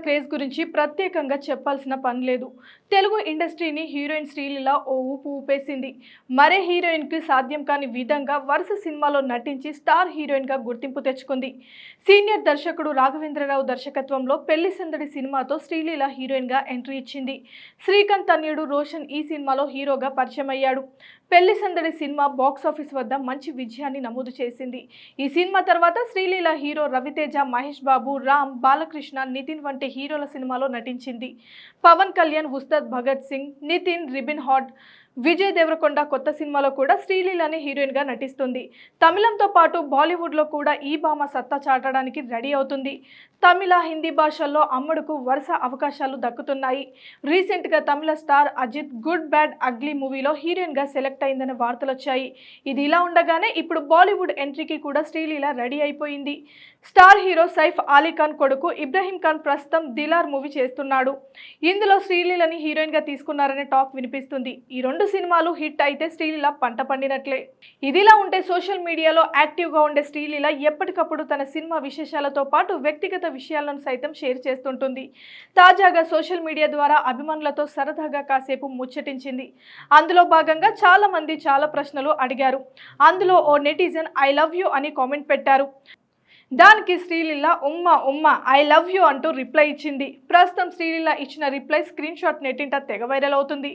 Craze గురించి ప్రత్యేకంగా చెప్పాల్సిన పని లేదు. తెలుగు ఇండస్ట్రీని హీరోయిన్ శ్రీలీల ఓ ఊపు ఊపేసింది. మరే హీరోయిన్‌కి సాధ్యం కాని విధంగా వరుస సినిమాల్లో నటించి స్టార్ హీరోయిన్‌గా గుర్తింపు తెచ్చుకుంది. సీనియర్ దర్శకుడు రాఘవేంద్రరావు దర్శకత్వంలో పెళ్లి సందడి సినిమాతో శ్రీలీల హీరోయిన్‌గా ఎంట్రీ ఇచ్చింది. శ్రీకాంత్ తనయుడు రోషన్ ఈ సినిమాలో హీరోగా పరిచయమయ్యాడు. పెళ్లి సందడి సినిమా బాక్సాఫీస్ వద్ద మంచి విజయాన్ని నమోదు చేసింది. ఈ సినిమా తర్వాత శ్రీలీల హీరో రవితేజ, మహేష్ బాబు, రామ్, బాలకృష్ణ, నితిన్ వంటి హీరోల సినిమాలో నటించింది. పవన్ కళ్యాణ్, ఉస్తాద్ భగత్ సింగ్, నితిన్, రిబిన్ హాట్, విజయ్ దేవరకొండ కొత్త సినిమాలో కూడా శ్రీలీలనే హీరోయిన్గా నటిస్తుంది. తమిళంతో పాటు బాలీవుడ్లో కూడా ఈ భామ సత్తా చాటడానికి రెడీ అవుతుంది. తమిళ, హిందీ భాషల్లో అమ్మడుకు వరుస అవకాశాలు దక్కుతున్నాయి. రీసెంట్గా తమిళ star Ajith good bad ugly మూవీలో హీరోయిన్గా సెలెక్ట్ అయిందనే వార్తలు వచ్చాయి. ఇది ఇలా ఉండగానే ఇప్పుడు బాలీవుడ్ ఎంట్రీకి కూడా శ్రీలీల రెడీ అయిపోయింది. స్టార్ హీరో సైఫ్ అలీ ఖాన్ కొడుకు ఇబ్రహీం ఖాన్ ప్రస్తుతం దిలార్ మూవీ చేస్తున్నాడు. ఇందులో శ్రీలీలని హీరోయిన్గా తీసుకున్నారనే టాక్ వినిపిస్తుంది. ఈ రెండు సినిమాలు హిట్ అయితే శ్రీలీల పంట పండినట్లే. ఇదిలా ఉంటే సోషల్ మీడియాలో యాక్టివ్గా ఉండే శ్రీలీల ఎప్పటికప్పుడు తన సినిమా విశేషాలతో పాటు వ్యక్తిగత విషయాలను సైతం షేర్ చేస్తుంటుంది. తాజాగా సోషల్ మీడియా ద్వారా అభిమానులతో సరదాగా కాసేపు ముచ్చటించింది. అందులో భాగంగా చాలా మంది చాలా ప్రశ్నలు అడిగారు. అందులో ఓ నెటిజన్ ఐ లవ్ యూ అని కామెంట్ పెట్టారు. దానికి శ్రీలీల ఉమ్మ ఐ లవ్ యూ అంటూ రిప్లై ఇచ్చింది. ప్రస్తుతం శ్రీలీల ఇచ్చిన రిప్లై స్క్రీన్ షాట్ నెట్టింట తెగ వైరల్ అవుతుంది.